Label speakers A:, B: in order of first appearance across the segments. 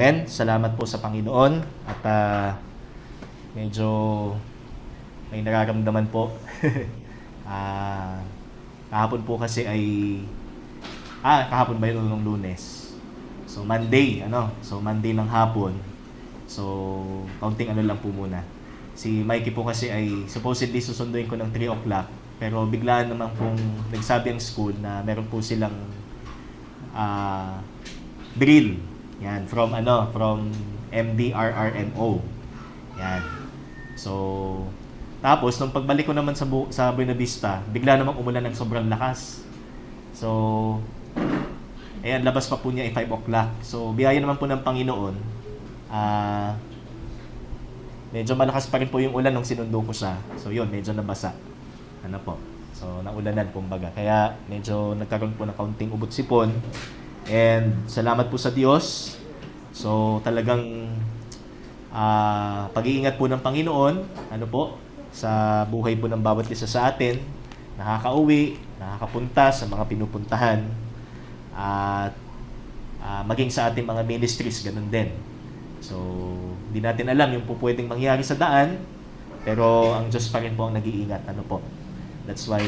A: Amen. Salamat po sa Panginoon at medyo may nararamdaman po. Ah, kahapon po kasi ay kahapon ba yun nung Lunes? So Monday, So Monday ng hapon. So kaunting lang po muna. Si Mikey po kasi ay supposedly susunduin ko ng 3 o'clock, pero biglaan naman pong nagsabi ang school na meron po silang drill. Yan, from MDRRMO. Yan. So, tapos nung pagbalik ko naman sa Buena Vista, bigla namang umulan ng sobrang lakas. So, ayan, labas pa po niya ay 5 o'clock. So, biyaya naman po ng Panginoon. Medyo malakas pa rin po yung ulan nung sinundo ko siya. So, yun, medyo nabasa. So, naulanan kumbaga. Kaya, medyo nagkaroon po ng kaunting ubot sipon. And salamat po sa Diyos. So talagang pag-iingat po ng Panginoon, sa buhay po ng bawat isa sa atin, nakakauwi, nakakapunta sa mga pinupuntahan, at maging sa ating mga ministries, ganun din. So, hindi natin alam yung po pwedeng mangyari sa daan, pero ang Diyos pa rin po ang nag-iingat. That's why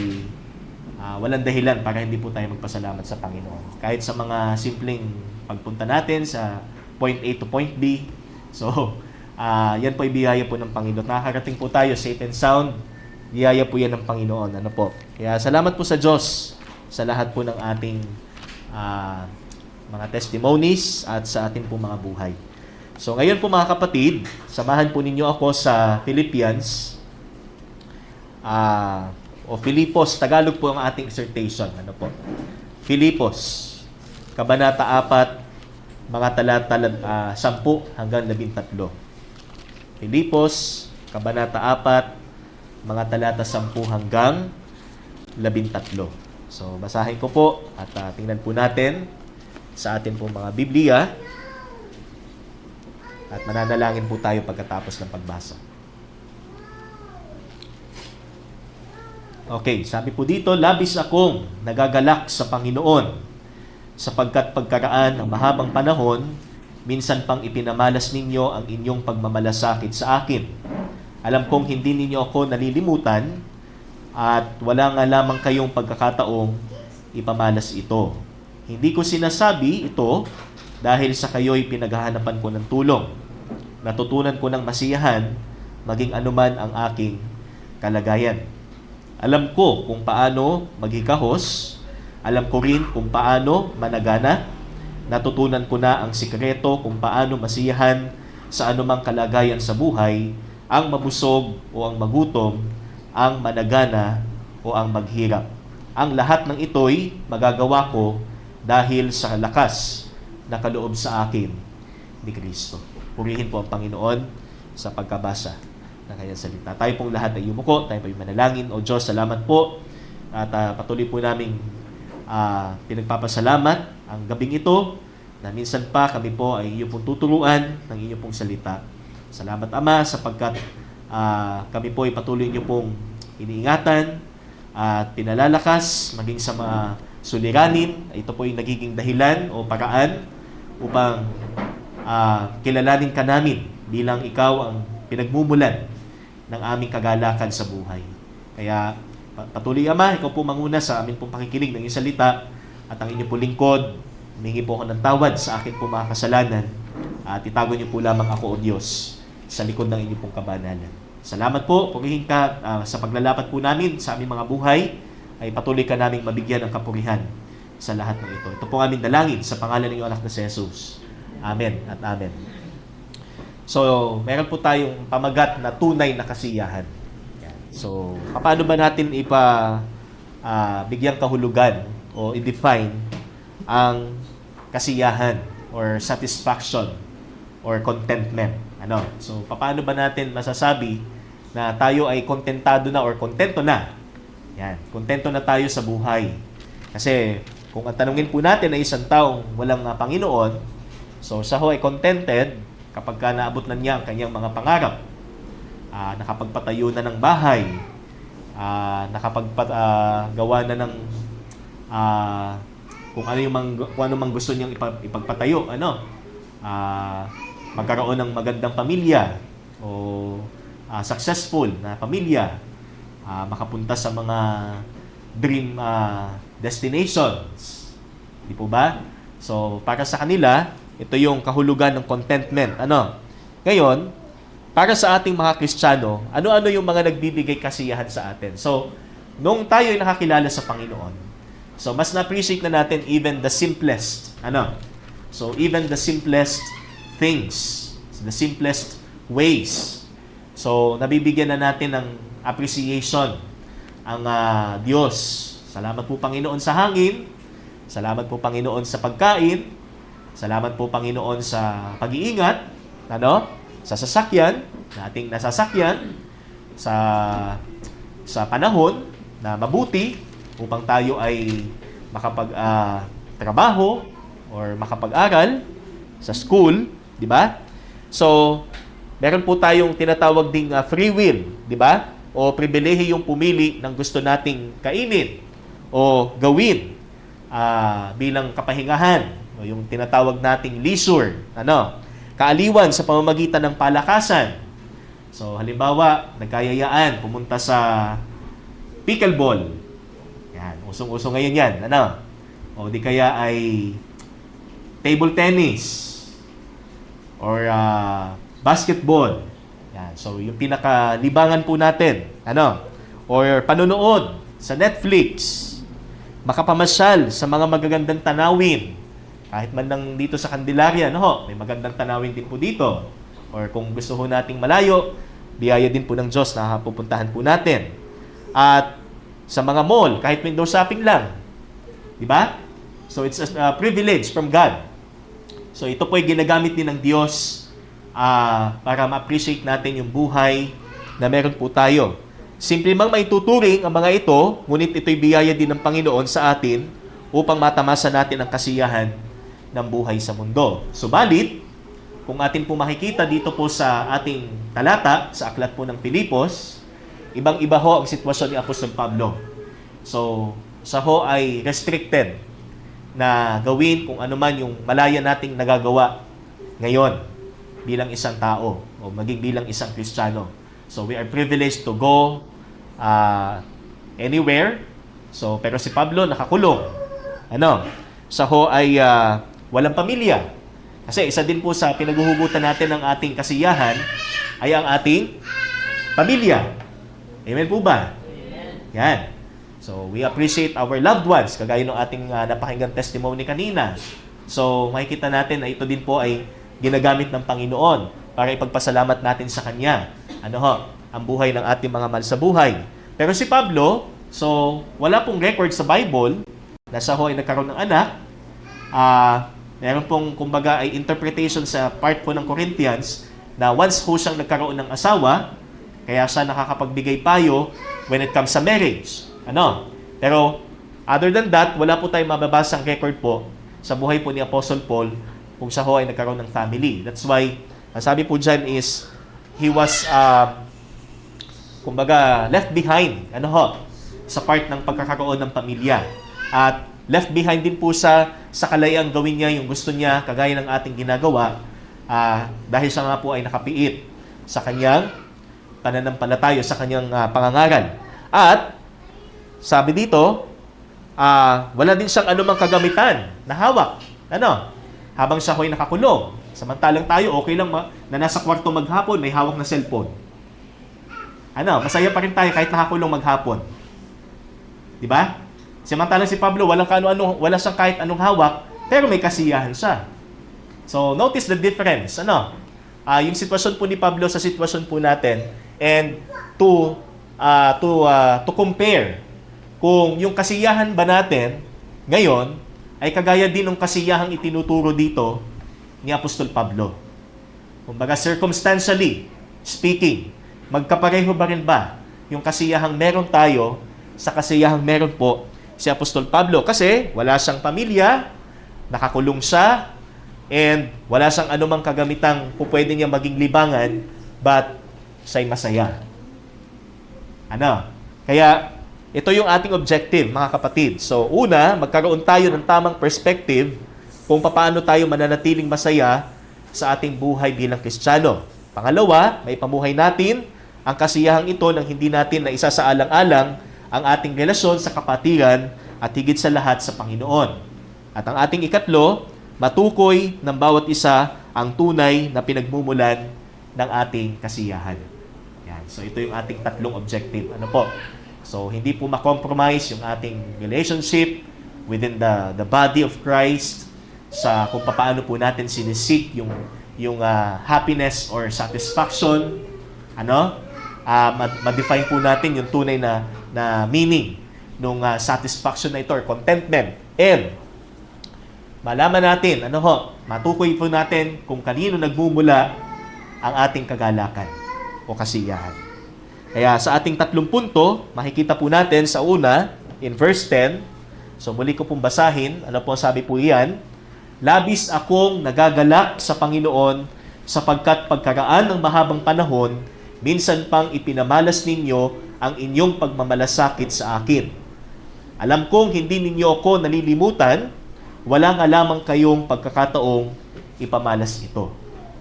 A: walang dahilan para hindi po tayo magpasalamat sa Panginoon. Kahit sa mga simpleng pagpunta natin sa point A to point B. So, yan po ay biyaya po ng Panginoon. Nakakarating po tayo safe and sound. Biyaya po yan ng Panginoon. Kaya salamat po sa Diyos sa lahat po ng ating mga testimonies at sa ating po mga buhay. So, ngayon po mga kapatid, samahan po ninyo ako sa Philippians. O Filipos, Tagalog po ang ating exhortation. Filipos, Kabanata 4, mga talata 10 hanggang 13. Filipos, Kabanata 4, mga talata 10 hanggang 13. So, basahin ko po at tingnan po natin sa atin po mga Biblia at mananalangin po tayo pagkatapos ng pagbasa. Okay, sabi po dito, labis akong nagagalak sa Panginoon sapagkat pagkaraan ng mahabang panahon, minsan pang ipinamalas ninyo ang inyong pagmamalasakit sa akin. Alam kong hindi ninyo ako nalilimutan at wala nga lamang kayong pagkakataong ipamalas ito. Hindi ko sinasabi ito dahil sa kayo'y pinaghahanapan ko ng tulong. Natutunan ko ng masiyahan maging anuman ang aking kalagayan. Alam ko kung paano maghikahos. Alam ko rin kung paano managana. Natutunan ko na ang sikreto kung paano masiyahan sa anumang kalagayan sa buhay, ang mabusog o ang magutom, ang managana o ang maghirap. Ang lahat ng ito'y magagawa ko dahil sa lakas na kaloob sa akin ni Kristo. Purihin po ang Panginoon sa pagkabasa ng kanyang salita. Tayo pong lahat ay yumuko, tayo po yung manalangin. O Diyos, salamat po at patuloy po namin pinagpapasalamat ang gabing ito na minsan pa kami po ay iyo pong tuturuan ng iyo pong salita. Salamat Ama sapagkat kami po ay patuloy niyo pong iniingatan at pinalalakas maging sa mga suliranin. Ito po yung nagiging dahilan o paraan upang kilalanin ka namin bilang ikaw ang pinagmumulan ng aming kagalakan sa buhay. Kaya patuloy Ama, ikaw po manguna sa amin pong pakikinig ng iyong salita at ang inyong po lingkod, humingi po ako ng tawad sa akin po mga kasalanan at itago niyo po lamang ako o Diyos sa likod ng inyong pong kabanalan. Salamat po, purihin ka sa paglalapat po namin sa aming mga buhay ay patuloy ka naming mabigyan ng kapurihan sa lahat ng ito. Ito po aming dalangin sa pangalan ng iyong anak na si Jesus. Amen at amen. So, meron po tayong pamagat na tunay na kasiyahan. So, paano ba natin bigyang kahulugan o i-define ang kasiyahan or satisfaction or contentment? So, paano ba natin masasabi na tayo ay kontentado na or kontento na? Yan, kontento na tayo sa buhay. Kasi, kung ang tanungin po natin ay isang taong walang Panginoon, so siya ho ay contented kapag naabot na niya ang kanyang mga pangarap. Nakapagpatayo na ng bahay, nakapaggawa na ng kung ano mang gusto niyang ipagpatayo, magkaroon ng magandang pamilya o successful na pamilya, makapunta sa mga dream destinations. Di po ba? So, para sa kanila, ito yung kahulugan ng contentment. Ngayon, para sa ating mga Kristiyano, ano-ano yung mga nagbibigay kasiyahan sa atin? So, nung tayo ay nakakilala sa Panginoon, so mas na-appreciate na natin even the simplest. So, even the simplest things, the simplest ways. So, nabibigyan na natin ng appreciation ang Diyos. Salamat po, Panginoon, sa hangin. Salamat po, Panginoon, sa pagkain. Salamat po, Panginoon, sa pag-iingat. Sa sasakyan, nating nasasakyan, sa panahon na mabuti upang tayo ay makapag-trabaho or makapag-aral sa school, di ba? So, meron po tayong tinatawag ding free will, di ba? O pribilehiyo yung pumili ng gusto nating kainin o gawin bilang kapahingahan o yung tinatawag nating leisure. Kaaliwan sa pamamagitan ng palakasan. So, halimbawa, nagkayayaan, pumunta sa pickleball. Yan, usong-uso ngayon yan. O di kaya ay table tennis or basketball. Yan. So, yung pinakalibangan po natin. Or panonood sa Netflix. Makapamasyal sa mga magagandang tanawin. Kahit man lang dito sa Candelaria, may magandang tanawin din po dito. Or kung gusto ho nating malayo, biyaya din po ng Diyos na pupuntahan po natin. At sa mga mall, kahit window shopping lang. Di ba? So it's a privilege from God. So ito po ay ginagamit din ng Diyos para ma-appreciate natin yung buhay na meron po tayo. Simple mang maituturing ang mga ito, ngunit ito'y biyaya din ng Panginoon sa atin upang matamasa natin ang kasiyahan ng buhay sa mundo. Subalit, kung atin po makikita dito po sa ating talata, sa aklat po ng Pilipos, ibang-iba ho ang sitwasyon ni Apostol Pablo. So, siya ho ay restricted na gawin kung ano man yung malaya nating nagagawa ngayon bilang isang tao o maging bilang isang Kristiyano. So, we are privileged to go anywhere. So, pero si Pablo nakakulong. Siya ho ay walang pamilya. Kasi isa din po sa pinaghuhugutan natin ng ating kasiyahan ay ang ating pamilya. Amen po ba? Amen. Yan. So, we appreciate our loved ones, kagaya ng ating napakinggan testimony kanina. So, makikita natin na ito din po ay ginagamit ng Panginoon para ipagpasalamat natin sa Kanya. Ang buhay ng ating mga mahal sa buhay. Pero si Pablo, so, wala pong record sa Bible na siya ho ay nagkaroon ng anak. Meron pong, kumbaga, ay interpretation sa part po ng Corinthians na once ho siyang nagkaroon ng asawa, kaya siya nakakapagbigay payo when it comes sa marriage. Pero, other than that, wala po tayong mababasang record po sa buhay po ni Apostle Paul kung siya ho ay nagkaroon ng family. That's why, ang sabi po dyan is, he was, kumbaga, left behind, sa part ng pagkakaroon ng pamilya. At left behind din po sa kalayang gawin niya yung gusto niya, kagaya ng ating ginagawa, dahil siya nga po ay nakapiit sa kanyang pananampalataya, sa kanyang pangangaral. At, sabi dito, wala din siyang anumang kagamitan na hawak. Habang siya ay nakakulong. Samantalang tayo, okay lang na nasa kwarto maghapon, may hawak na cellphone. Masaya pa rin tayo kahit nakakulong maghapon. Di ba? Samantalang si Pablo, wala siyang kahit anong hawak, pero may kasiyahan siya. So, notice the difference. Yung sitwasyon po ni Pablo sa sitwasyon po natin, and to compare kung yung kasiyahan ba natin ngayon ay kagaya din ng kasiyahang itinuturo dito ni Apostol Pablo. Kumbaga, circumstantially speaking, magkapareho ba rin ba yung kasiyahang meron tayo sa kasiyahang meron po si Apostol Pablo? Kasi wala siyang pamilya, nakakulong siya, and wala siyang anumang kagamitang pwede niya maging libangan, but siya'y masaya. Kaya, ito yung ating objective, mga kapatid. So, una, magkaroon tayo ng tamang perspective kung paano tayo mananatiling masaya sa ating buhay bilang Kristiyano. Pangalawa, may pamuhay natin ang kasiyahang ito nang hindi natin na isasaalang-alang ang ating relasyon sa kapatiran at higit sa lahat sa Panginoon. At ang ating ikatlo, matukoy ng bawat isa ang tunay na pinagmumulan ng ating kasiyahan. Yan. So ito yung ating tatlong objective. Ano po? So hindi po ma-compromise yung ating relationship within the body of Christ sa kung paano po natin sinisik yung happiness or satisfaction. Ma-define po natin yung tunay na meaning ng satisfaction na ito or contentment. And malaman natin, matukoy po natin kung kanino nagmumula ang ating kagalakan o kasiyahan. Kaya sa ating tatlong punto, makikita po natin sa una, in verse 10, so muli ko pong basahin, ano po sabi po iyan, labis akong nagagalak sa Panginoon sapagkat pagkaraan ng mahabang panahon, minsan pang ipinamalas ninyo ang inyong pagmamalasakit sa akin. Alam kong hindi ninyo ako nalilimutan, wala nga lamang kayong pagkakataong ipamalas ito.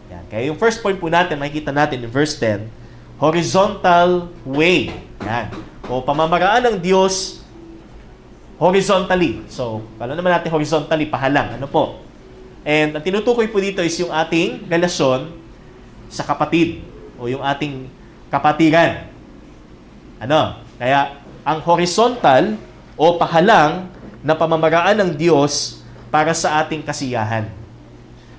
A: Yan. Kaya yung first point po natin, makikita natin in verse 10, horizontal way. Yan. O pamamaraan ng Diyos horizontally. So, paano naman natin horizontally? Pahalang. Ano po? And ang tinutukoy po dito is yung ating relasyon sa kapatid o yung ating kapatiran. Kaya ang horizontal o pahalang na pamamaraan ng Diyos para sa ating kasiyahan.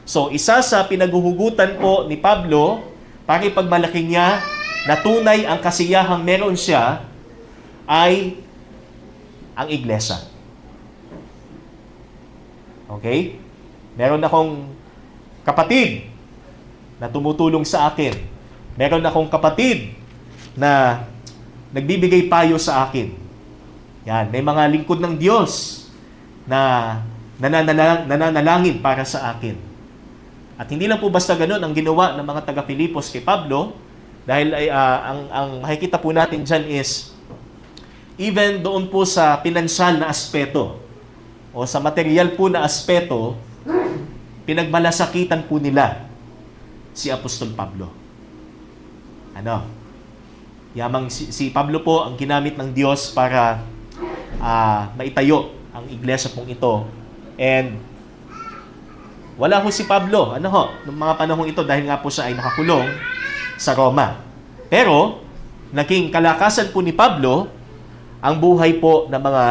A: So, isa sa pinaguhugutan po ni Pablo para ipagmalaki niya na tunay ang kasiyahang meron siya ay ang iglesia. Okay? Meron akong kapatid na tumutulong sa akin. Meron akong kapatid na nagbibigay payo sa akin. Yan, may mga lingkod ng Diyos na nananalangin para sa akin. At hindi lang po basta ganun ang ginawa ng mga taga-Filipos kay Pablo, dahil ang makikita po natin dyan is, even doon po sa pinansyal na aspeto, o sa material po na aspeto, pinagmalasakitan po nila si Apostol Pablo. Yamang si Pablo po ang ginamit ng Diyos para maitayo ang iglesia pong ito. And wala ho si Pablo, noong mga panahong ito dahil nga po siya ay nakakulong sa Roma. Pero, naging kalakasan po ni Pablo ang buhay po ng mga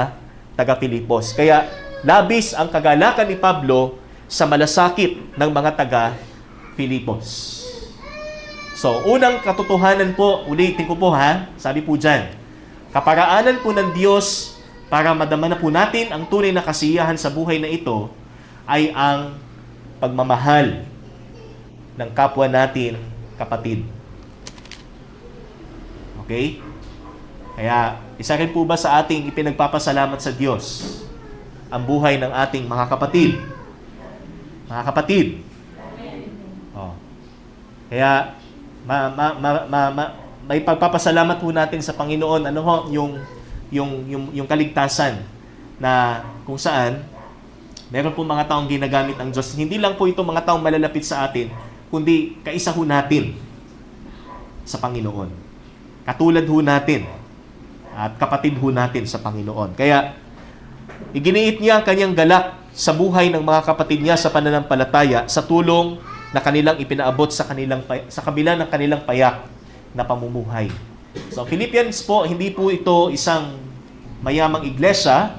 A: taga-Filipos. Kaya, labis ang kagalakan ni Pablo sa malasakit ng mga taga-Filipos. So, unang katotohanan po, ulitin ko po sabi po dyan, kaparaanan po ng Diyos para madama na po natin ang tunay na kasiyahan sa buhay na ito ay ang pagmamahal ng kapwa natin kapatid. Okay? Kaya, isa rin po ba sa ating ipinagpapasalamat sa Diyos ang buhay ng ating mga kapatid? Mga kapatid. Kaya, may pagpapasalamat po natin sa Panginoon, yung kaligtasan na kung saan meron po mga taong ginagamit ng Diyos. Hindi lang po ito mga taong malalapit sa atin, kundi kaisa ho natin sa Panginoon. Katulad ho natin at kapatid ho natin sa Panginoon. Kaya, iginiit niya ang kanyang galak sa buhay ng mga kapatid niya sa pananampalataya sa tulong na kanilang ipinaabot sa kabila ng kanilang payak na pamumuhay. So, Philippians po, hindi po ito isang mayamang iglesia,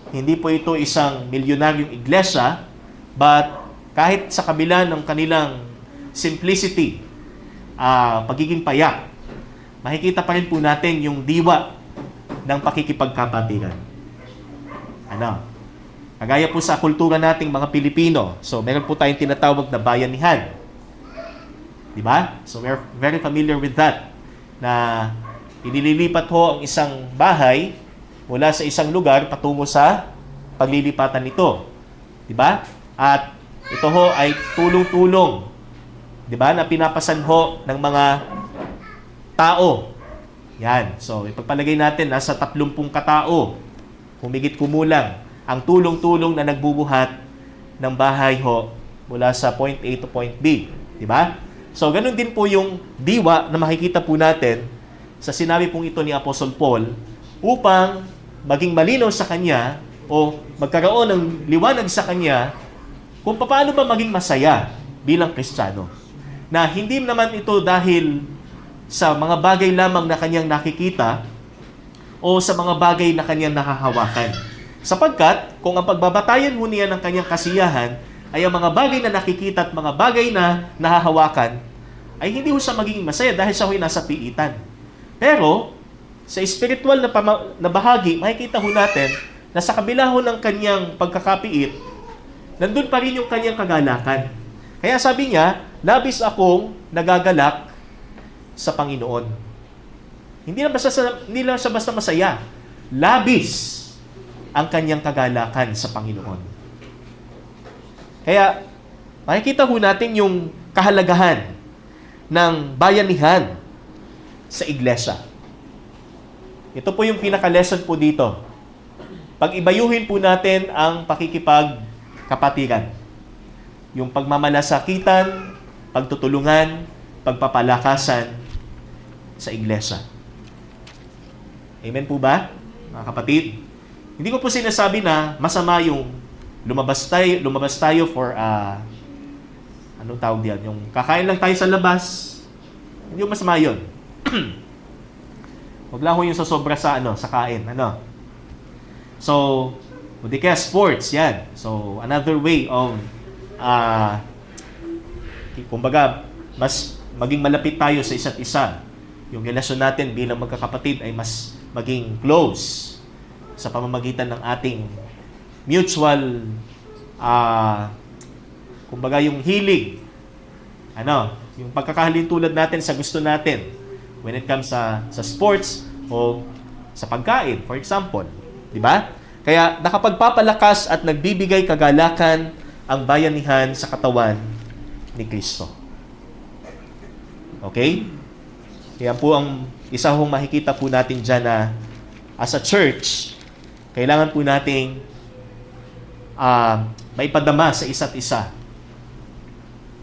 A: hindi po ito isang milyonaryong iglesia, but kahit sa kabila ng kanilang simplicity, pagiging payak, makikita pa rin po natin yung diwa ng pakikipagkapatiran. Kagaya po sa kultura nating mga Pilipino, so meron po tayong tinatawag na bayanihan. Diba? So we're very familiar with that, na inililipat ho ang isang bahay mula sa isang lugar patungo sa paglilipatan nito. Diba? At ito ho ay tulong-tulong, diba, na pinapasan ho ng mga tao. Yan. So, ipagpalagay natin, nasa 30 katao, humigit kumulang, ang tulong-tulong na nagbubuhat ng bahay ho mula sa point A to point B. Di ba? So, ganun din po yung diwa na makikita po natin sa sinabi pong ito ni Apostle Paul upang maging malinaw sa kanya o magkaroon ng liwanag sa kanya kung paano ba maging masaya bilang Kristiyano. Na hindi naman ito dahil sa mga bagay lamang na kanyang nakikita o sa mga bagay na kanyang nahahawakan. Sapagkat kung ang pagbabatayan mo niya ng kanyang kasiyahan ay ang mga bagay na nakikita at mga bagay na nahahawakan, ay hindi ho siya magiging masaya dahil siya ho'y nasa piitan. Pero, sa spiritual na bahagi, makikita ho natin na sa kabila ho ng kanyang pagkakapiit, nandun pa rin yung kanyang kagalakan. Kaya sabi niya, labis akong nagagalak sa Panginoon. Hindi lang siya basta masaya. Labis ang kanyang kagalakan sa Panginoon. Kaya, makikita ho natin yung kahalagahan ng bayanihan sa iglesia. Ito po yung pinaka-lesson po dito. Pag-ibayuhin po natin ang pakikipagkapatiran. Yung pagmamalasakitan, pagtutulungan, pagpapalakasan sa iglesia. Amen po ba, mga kapatid? Hindi ko po sinasabi na masama yung lumabas tayo for anong tawag diyan? Yung kakain lang tayo sa labas. Hindi yung masama yun. Huwag lang yung sasobra sa kain. So, hindi kaya sports, yan. So, another way of kumbaga, mas maging malapit tayo sa isa't isa. Yung relasyon natin bilang magkakapatid ay mas maging close sa pamamagitan ng ating mutual kumbaga yung hilig. Yung pagkakahalin tulad natin sa gusto natin when it comes sa sports o sa pagkain, for example. Di ba? Kaya nakapagpapalakas at nagbibigay kagalakan ang bayanihan sa katawan ni Kristo. Okay? Kaya po ang isa hong makikita po natin dyan na as a church, kailangan po nating maipadama sa isa't isa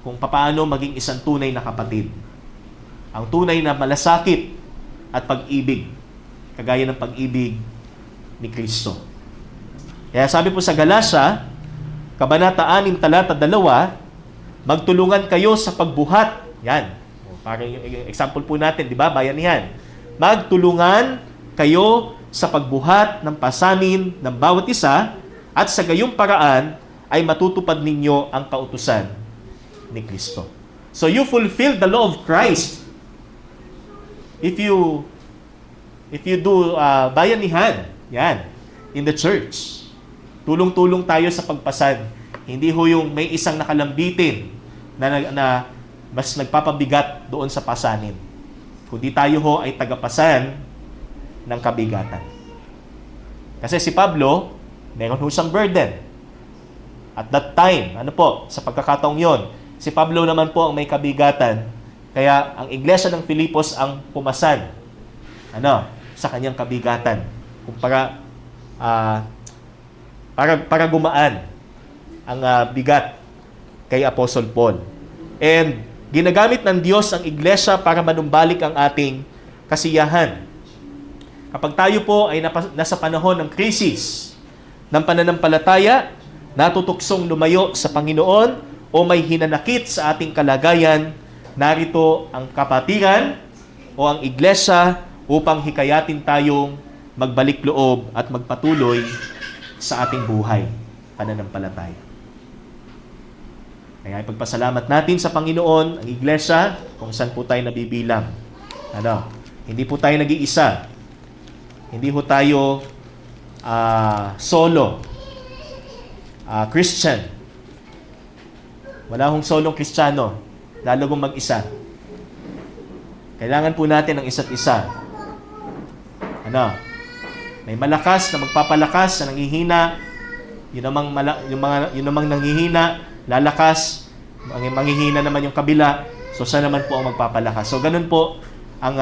A: kung paano maging isang tunay na kapatid. Ang tunay na malasakit at pag-ibig, kagaya ng pag-ibig ni Kristo. Kaya sabi po sa Galatia, Kabanata 6, talata 2, magtulungan kayo sa pagbuhat. Yan. Parang yung example po natin, di ba? Bayanihan. Magtulungan kayo sa pagbuhat ng pasanin ng bawat isa at sa gayong paraan ay matutupad ninyo ang kautusan ni Kristo. So you fulfill the law of Christ if you do bayanihan, yan, in the church. Tulong-tulong tayo sa pagpasan. Hindi ho yung may isang nakalambitin na mas nagpapabigat doon sa pasanin. Kundi tayo ho ay tagapasan ng kabigatan. Kasi si Pablo, meron ho siyang burden. At that time, sa pagkakataong yon, si Pablo naman po ang may kabigatan. Kaya ang iglesia ng Filipos ang pumasan sa kanyang kabigatan. Para gumaan ang bigat kay Apostle Paul. And ginagamit ng Diyos ang iglesia para manumbalik ang ating kasiyahan. Kapag tayo po ay nasa panahon ng krisis, ng pananampalataya, natutuksong lumayo sa Panginoon o may hinanakit sa ating kalagayan, narito ang kapatiran o ang iglesia upang hikayatin tayong magbalik loob at magpatuloy sa ating buhay, pananampalataya. Kaya ipagpasalamat natin sa Panginoon, ang iglesia, kung saan po tayo nabibilang. Hindi po tayo nag-iisa. Hindi po tayo solo Christian. Wala hong solong Kristiyano, lalo kung mag-isa. Kailangan po natin ang isa't isa. May malakas na magpapalakas na nanghihina, yun namang nanghihina, lalakas, manghihina naman yung kabila, so siya naman po ang magpapalakas. So ganun po ang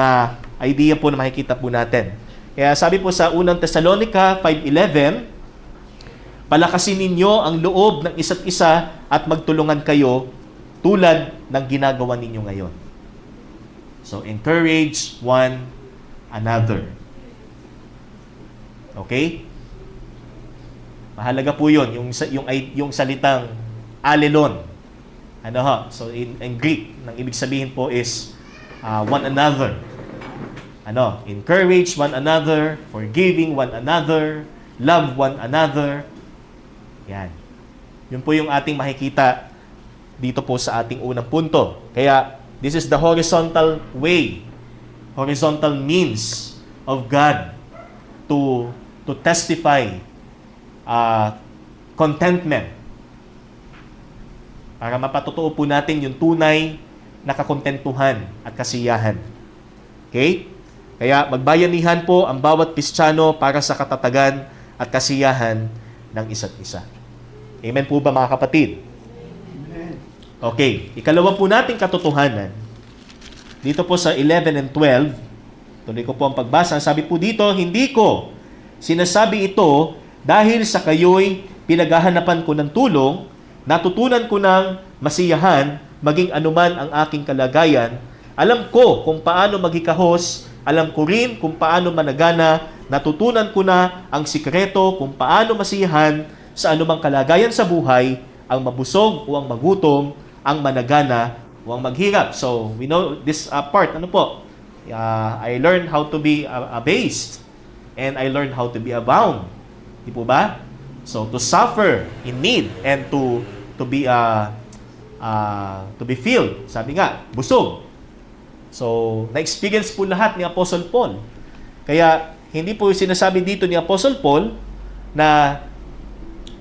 A: idea po na makikita po natin. Kaya sabi po sa unang Tesalonica 5:11, Palakasin ninyo ang loob ng isa't isa at magtulungan kayo tulad ng ginagawa ninyo ngayon. So, encourage one another. Okay? Mahalaga po yun, yung salitang alelon. Ano ha? So, in Greek, ang ibig sabihin po is one another. Ano? Encourage one another, forgiving one another, love one another. Yan. Yun po yung ating makikita dito po sa ating unang punto. Kaya, this is the horizontal way, horizontal means of God to testify contentment. Para mapatotoo po natin yung tunay na kakontentuhan at kasiyahan. Okay? Kaya magbayanihan po ang bawat Kristiyano para sa katatagan at kasiyahan ng isa't isa. Amen po ba mga kapatid? Amen. Okay. Ikalawa po nating katotohanan. Dito po sa 11 and 12, tuloy ko po ang pagbasa. Sabi po dito, hindi ko sinasabi ito dahil sa kayo'y pinaghahanapan ko ng tulong, natutunan ko ng masiyahan, maging anuman ang aking kalagayan. Alam ko kung paano maghikahos, alam ko rin kung paano managana, natutunan ko na ang sikreto kung paano masiyahan sa anumang kalagayan sa buhay, ang mabusog o ang magutom, ang managana o ang maghirap. So, we know this part, ano po? I learned how to be abased and I learned how to be abound. Di po ba? So, to suffer in need and to be filled. Sabi nga, busog. So, na-experience po lahat ni Apostle Paul. Kaya, hindi po sinasabi dito ni Apostle Paul na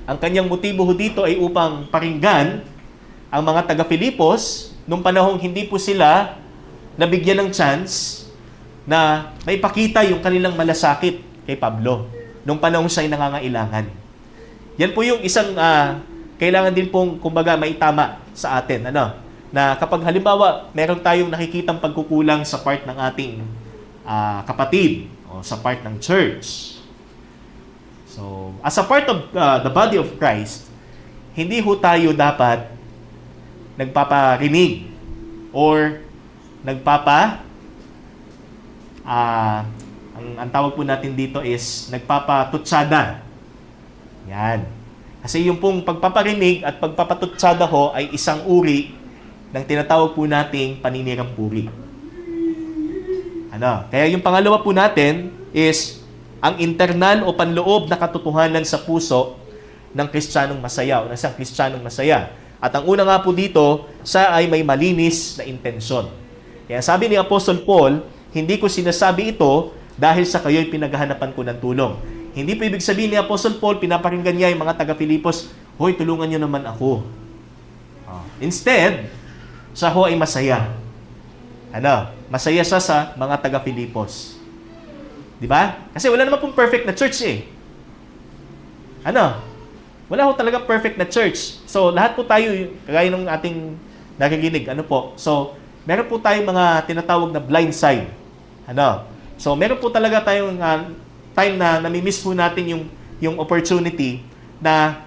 A: ang kanyang motibo dito ay upang paringgan ang mga taga-Filipos nung panahong hindi po sila nabigyan ng chance na maipakita yung kanilang malasakit kay Pablo nung panahong siya'y nangangailangan. Yan po yung isang kailangan din pong kumbaga maitama sa atin. Na kapag halimbawa meron tayong nakikitang pagkukulang sa part ng ating kapatid o sa part ng church. So, as a part of the body of Christ, hindi ho tayo dapat nagpaparinig or ang tawag po natin dito is nagpapatutsada. Yan. Kasi yung pong pagpaparinig at pagpapatutsada ho ay isang uri ng tinatawag po nating paninirang puri. Kaya yung pangalawa po natin is ang internal o panloob na katotohanan sa puso ng Kristiyanong masaya o ng isang Kristiyanong masaya. At ang una nga po dito, siya ay may malinis na intensyon. Kaya sabi ni Apostle Paul, hindi ko sinasabi ito dahil sa kayo'y pinaghahanapan ko ng tulong. Hindi po ibig sabihin ni Apostle Paul, pinaparinggan niya yung mga taga-Filipos, hoy, tulungan niyo naman ako. Instead, siya ho ay masaya. Masaya siya sa mga taga-Filipos. Di ba? Kasi wala naman pong perfect na church eh. Wala ho talaga perfect na church. So, lahat po tayo, kagaya ng ating nakikinig, So, meron po tayong mga tinatawag na blind side. So, meron po talaga tayong time na namimiss po natin yung opportunity na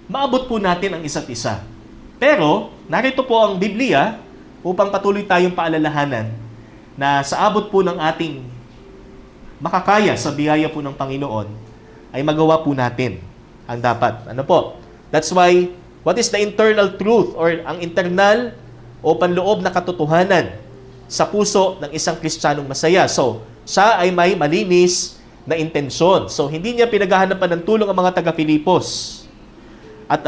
A: maabot po natin ang isa't isa. Pero, narito po ang Biblia upang patuloy tayong paalalahanan na sa abot po ng ating makakaya sa biyaya po ng Panginoon, ay magawa po natin ang dapat. That's why, what is the internal truth or ang internal o panloob na katotohanan sa puso ng isang Kristiyanong masaya? So, siya ay may malinis na intensyon. So, hindi niya pinaghahanapan ng tulong ang mga taga-Filipos. At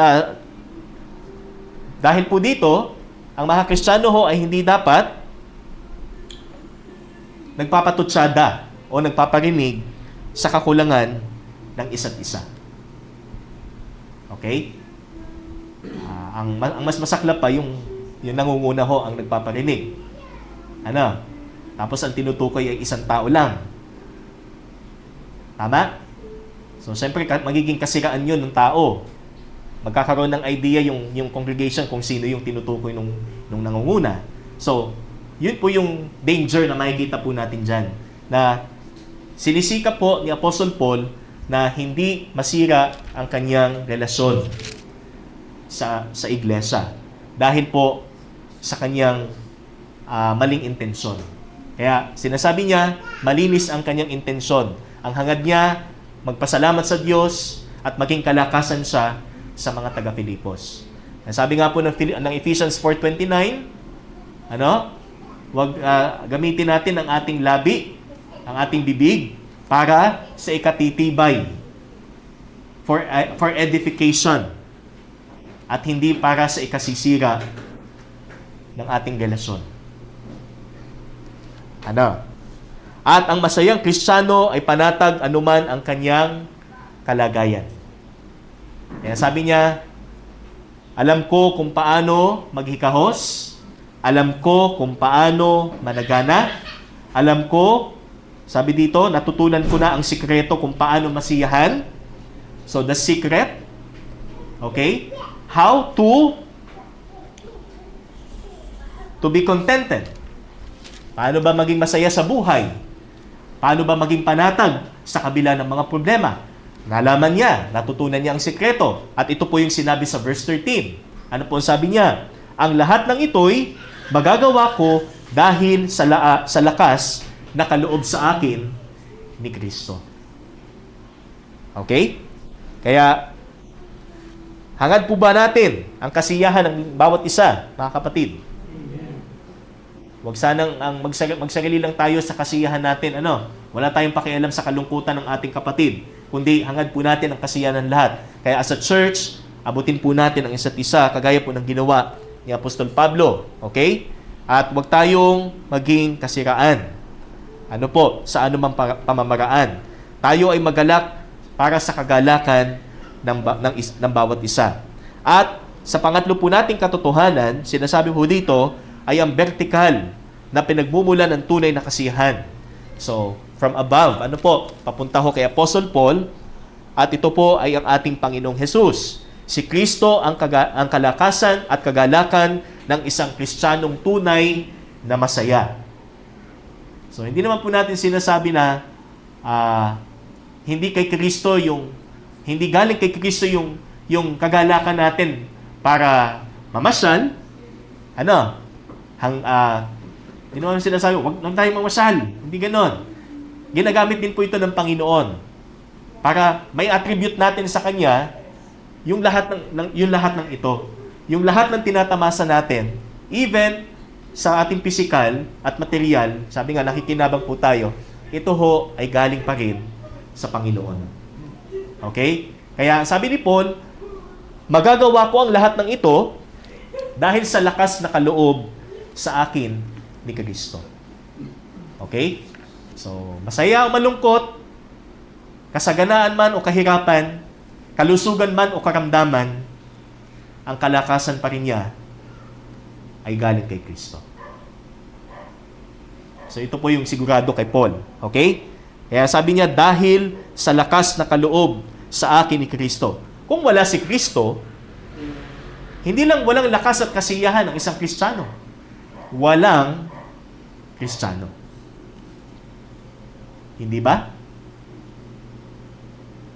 A: dahil po dito, ang mga Kristiyano ho ay hindi dapat nagpapatutsada o nagpaparinig sa kakulangan ng isa't isa. Okay? Ang mas masaklap pa yung nangunguna ho ang nagpaparinig. Tapos ang tinutukoy ay isang tao lang. Tama? So, siyempre, magiging kasiraan yun ng tao. Magkakaroon ng idea yung congregation kung sino yung tinutukoy nung nangunguna. So, yun po yung danger na makikita po natin dyan. Na sinisikap po ni Apostle Paul na hindi masira ang kanyang relasyon sa iglesia dahil po sa kanyang maling intensyon. Kaya sinasabi niya, malinis ang kanyang intensyon. Ang hangad niya, magpasalamat sa Diyos at maging kalakasan siya sa mga taga-Filipos. Sabi nga po ng Ephesians 4:29, wag gamitin natin ang ating labi, ang ating bibig para sa ikatitibay, for edification, at hindi para sa ikasisira ng ating relasyon. At ang masayang Kristiyano ay panatag anuman ang kanyang kalagayan. Kaya sabi niya, alam ko kung paano maghikahos, alam ko kung paano managana, alam ko, sabi dito, natutunan ko na ang sikreto kung paano masiyahan. So, the secret, okay? How to be contented. Paano ba maging masaya sa buhay? Paano ba maging panatag sa kabila ng mga problema? Nalaman niya, natutunan niya ang sikreto. At ito po yung sinabi sa verse 13. Ano po ang sabi niya? Ang lahat ng ito'y magagawa ko dahil sa lakas na kaloob sa akin ni Kristo. Okay? Kaya, hangad po ba natin ang kasiyahan ng bawat isa, mga kapatid? Huwag sanang magsarili lang tayo sa kasiyahan natin. Wala tayong pakialam sa kalungkutan ng ating kapatid. Kundi hangad po natin ang kasiyahan ng lahat. Kaya as a church, abutin po natin ang isa't isa, kagaya po ng ginawa ni Apostol Pablo. Okay? At huwag tayong maging kasiraan. Sa anumang pamamaraan. Tayo ay magalak para sa kagalakan ng bawat isa. At sa pangatlo po nating katotohanan, sinasabi po dito, ay ang vertikal na pinagmumulan ng tunay na kasiyahan. So, from above, papunta ho kay Apostle Paul, at ito po ay ang ating Panginoong Hesus. Si Kristo ang kalakasan at kagalakan ng isang Kristiyanong tunay na masaya. So, hindi naman po natin sinasabi na hindi galing kay Kristo yung kagalakan natin para mamasyal. Hindi naman sinasabi, huwag lang tayong mamasyal. Hindi ganon. Ginagamit din po ito ng Panginoon para may attribute natin sa Kanya yung lahat ng ito. Yung lahat ng tinatamasa natin, even sa ating pisikal at material, sabi nga, nakikinabang po tayo, ito ho ay galing pa rin sa Panginoon. Okay? Kaya sabi ni Paul, magagawa ko ang lahat ng ito dahil sa lakas na kaloob sa akin ni Kristo. Okay? So, masaya o malungkot, kasaganaan man o kahirapan, kalusugan man o karamdaman, ang kalakasan pa rin niya ay galing kay Kristo. So, ito po yung sigurado kay Paul. Okay? Kaya sabi niya, dahil sa lakas na kaloob sa akin ni Kristo. Kung wala si Kristo, hindi lang walang lakas at kasiyahan ng isang Kristiyano. Walang Kristiyano. Hindi ba?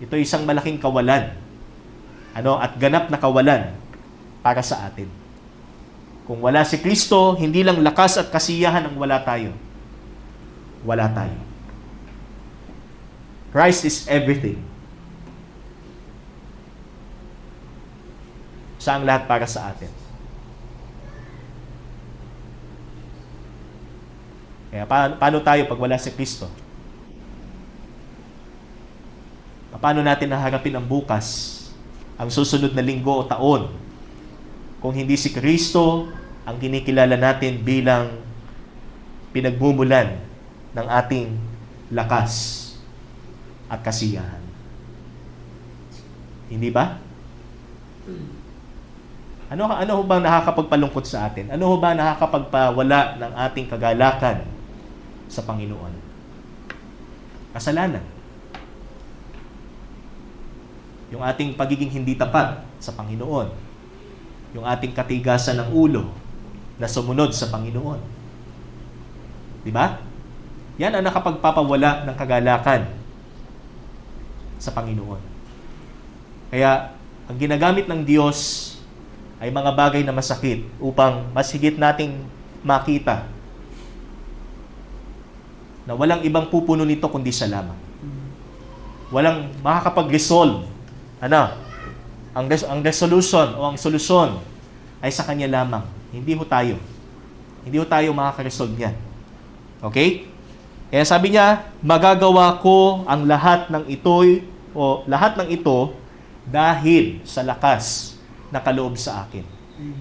A: Ito isang malaking kawalan. At ganap na kawalan para sa atin. Kung wala si Kristo, hindi lang lakas at kasiyahan ang wala tayo. Wala tayo. Christ is everything. Siya ang lahat para sa atin. Kaya paano tayo pag wala si Kristo? Paano natin naharapin ang bukas, ang susunod na linggo o taon, kung hindi si Kristo ang kinikilala natin bilang pinagmumulan ng ating lakas at kasiyahan? Hindi ba? Ano ho bang nakakapagpalungkot sa atin? Ano ho ba nakakapagpawala ng ating kagalakan sa Panginoon? Kasalanan. Yung ating pagiging hindi tapat sa Panginoon. Yung ating katigasan ng ulo na sumunod sa Panginoon. Di ba? Yan ang nakapagpapawala ng kagalakan sa Panginoon. Kaya, ang ginagamit ng Diyos ay mga bagay na masakit upang mas higit nating makita na walang ibang pupuno nito kundi siya lamang. Walang makakapag-resolve. Ang resolution o ang solusyon ay sa Kanya lamang. Hindi ho tayo. Hindi ho tayo makaka-resolve niyan. Okay? Kaya sabi niya, magagawa ko ang lahat ng ito dahil sa lakas na kaloob sa akin.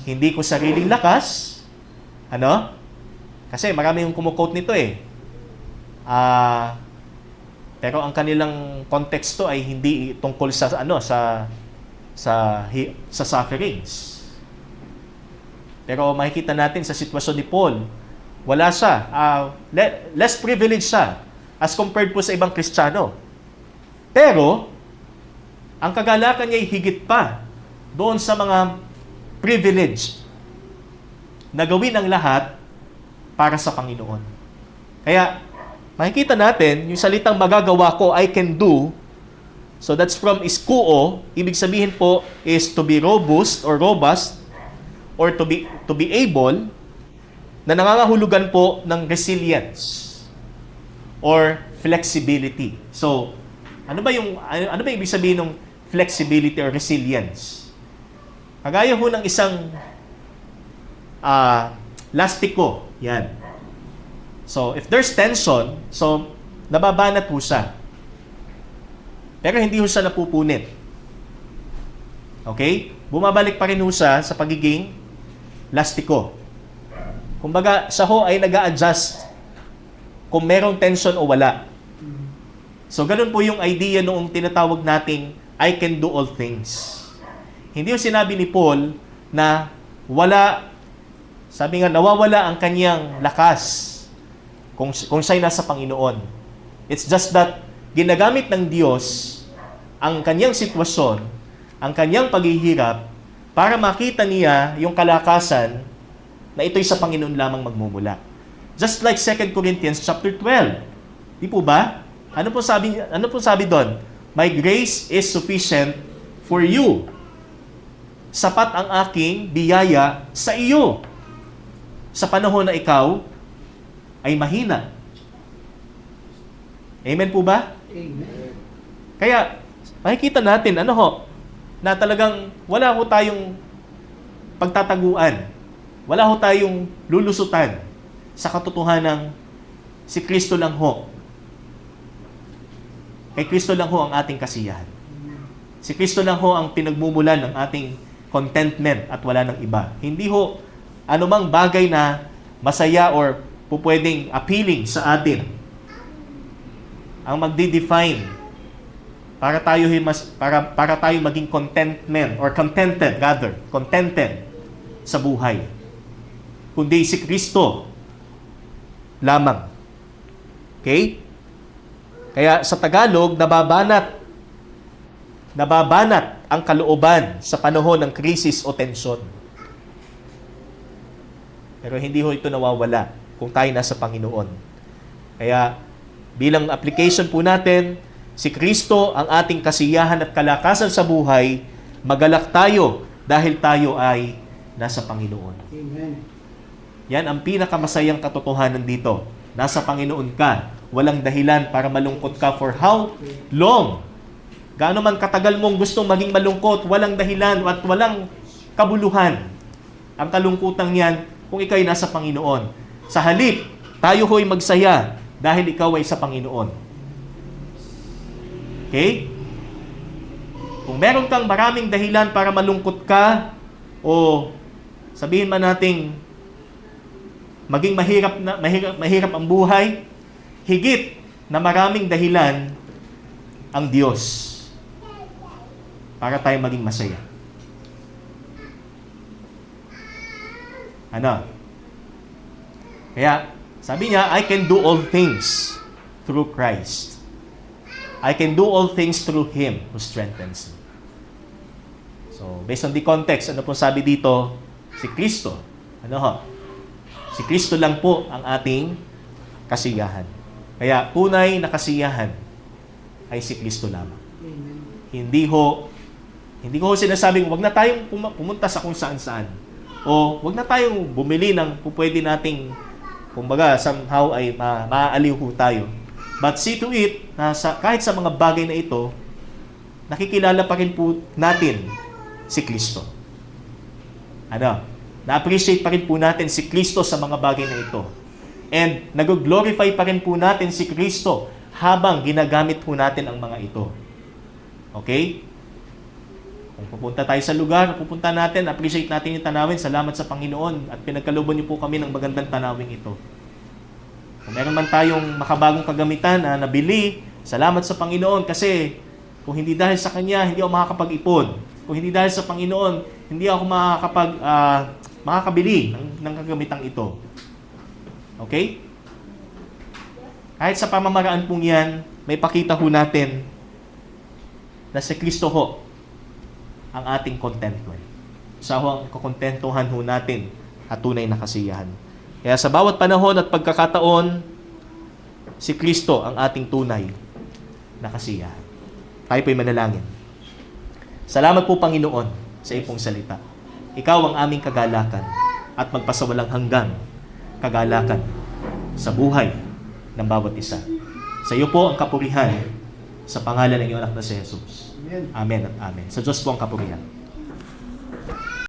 A: Hindi ko sariling lakas. Kasi marami yung kumukote nito eh. Pero ang kanilang konteksto ay hindi tungkol sa sufferings. Pero makikita natin sa sitwasyon ni Paul, wala siya. Less privileged siya as compared po sa ibang Kristiyano. Pero, ang kagalakan niya ay higit pa doon sa mga privileged na gawin ang lahat para sa Panginoon. Kaya, makikita natin, yung salitang magagawa ko, I can do, so that's from iskuo, ibig sabihin po is to be robust, or to be able, na nangangahulugan po ng resilience or flexibility. So, ano ba ibig sabihin ng flexibility or resilience? Kagaya ho ng isang lastiko. Yan. So, if there's tension, so, nababanat po siya. Pero hindi ho siya napupunit. Okay? Bumabalik pa rin ho siya sa pagiging lastiko. Kumbaga, siya ho ay nag-a-adjust kung merong tension o wala. So, ganun po yung idea noong tinatawag nating I can do all things. Hindi yung sinabi ni Paul na nawawala ang kanyang lakas kung siya'y nasa Panginoon. It's just that ginagamit ng Diyos ang kanyang sitwasyon, ang kanyang paghihirap, para makita niya yung kalakasan na ito'y sa Panginoon lamang magmumula. Just like 2 Corinthians chapter 12. Di po ba? Ano po sabi doon? My grace is sufficient for you. Sapat ang aking biyaya sa iyo sa panahon na ikaw ay mahina. Amen po ba?
B: Amen.
A: Kaya, makikita natin, na talagang wala ho tayong pagtataguan. Wala ho tayong lulusutan sa katotohanan si Kristo lang ho. Kay Kristo lang ho ang ating kasiyahan. Si Kristo lang ho ang pinagmumulan ng ating contentment at wala ng iba. Hindi ho anumang bagay na masaya or pupwedeng appealing sa atin ang magdi-define para tayo maging contented sa buhay. Kundi si Kristo lamang. Okay? Kaya sa Tagalog, nababanat ang kalooban sa panahon ng krisis o tensyon. Pero hindi ho ito nawawala kung tayo nasa Panginoon. Kaya bilang application po natin, si Kristo ang ating kasiyahan at kalakasan sa buhay, magalak tayo dahil tayo ay nasa Panginoon.
B: Amen.
A: Yan ang pinakamasayang katotohanan dito. Nasa Panginoon ka. Walang dahilan para malungkot ka for how long? Gaano man katagal mong gustong maging malungkot, walang dahilan at walang kabuluhan. Ang kalungkutan yan kung ikaw ay nasa Panginoon. Sa halip, tayo ho'y magsaya dahil ikaw ay sa Panginoon. Okay? Kung meron kang maraming dahilan para malungkot ka o sabihin man nating maging mahirap ang buhay, higit na maraming dahilan ang Diyos para tayo maging masaya. Kaya, sabi niya, I can do all things through Christ. I can do all things through Him who strengthens me. So, based on the context, ano po sabi dito? Si Kristo. Si Kristo lang po ang ating kasiyahan. Kaya, tunay na kasiyahan ay si Kristo lamang. Hindi ko sinasabing wag na tayong pumunta sa kung saan-saan. O wag na tayong bumili ng pwede nating, kumbaga, somehow ay maaaliw ho tayo. But see to it na kahit sa mga bagay na ito, nakikilala pa rin po natin si Kristo. Na-appreciate pa rin po natin si Kristo sa mga bagay na ito. And nag-glorify pa rin po natin si Kristo habang ginagamit po natin ang mga ito. Okay? Kung pupunta tayo sa lugar, pupunta natin, appreciate natin yung tanawin. Salamat sa Panginoon at pinagkalooban niyo po kami ng magandang tanawin ito. Kung meron man tayong makabagong kagamitan na nabili, salamat sa Panginoon kasi kung hindi dahil sa Kanya, hindi ako makakapag-ipon. Kung hindi dahil sa Panginoon, hindi ako makakabili ng kagamitang ito. Okay? Kahit sa pamamaraan pong yan, may pakita ho natin na si Kristo ho ang ating contentment. Siya ho ang kukontentuhan ho natin at tunay na kasiyahan. Kaya sa bawat panahon at pagkakataon, si Kristo ang ating tunay na kasiyahan. Tayo po'y manalangin. Salamat po, Panginoon, sa iyong salita. Ikaw ang aming kagalakan at magpasawalang hanggang kagalakan sa buhay ng bawat isa. Sa iyo po ang kapurihan sa pangalan ng iyong anak na si Jesus. Amen at amen. Sa Diyos po ang kapurihan.